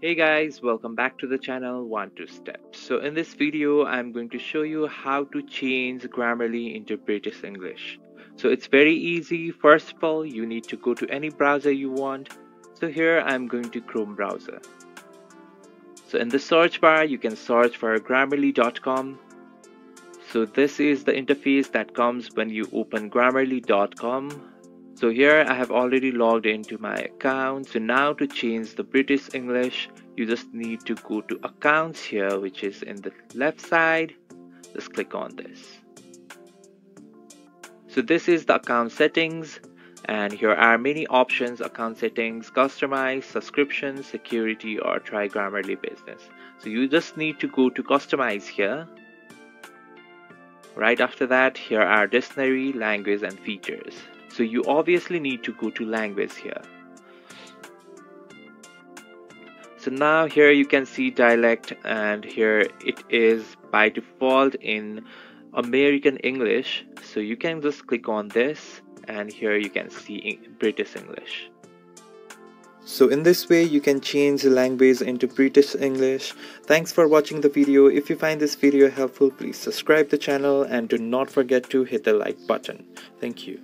Hey guys, welcome back to the channel 1-2 Steps. So in this video, I'm going to show you how to change Grammarly into British English. So it's very easy. First of all, you need to go to any browser you want. So here I'm going to Chrome browser. So in the search bar, you can search for grammarly.com. So this is the interface that comes when you open grammarly.com. So here I have already logged into my account. So now to change the British English, you just need to go to accounts here, which is in the left side. Just click on this. So this is the account settings, and here are many options: account settings, customize, subscription, security, or try Grammarly business. So you just need to go to customize here. Right after that, here are dictionary, language, and features. So you obviously need to go to language here. So now here you can see dialect, and here it is by default in American English. So you can just click on this, and here you can see British English. So in this way you can change the language into British English. Thanks for watching the video. If you find this video helpful, please subscribe the channel and do not forget to hit the like button. Thank you.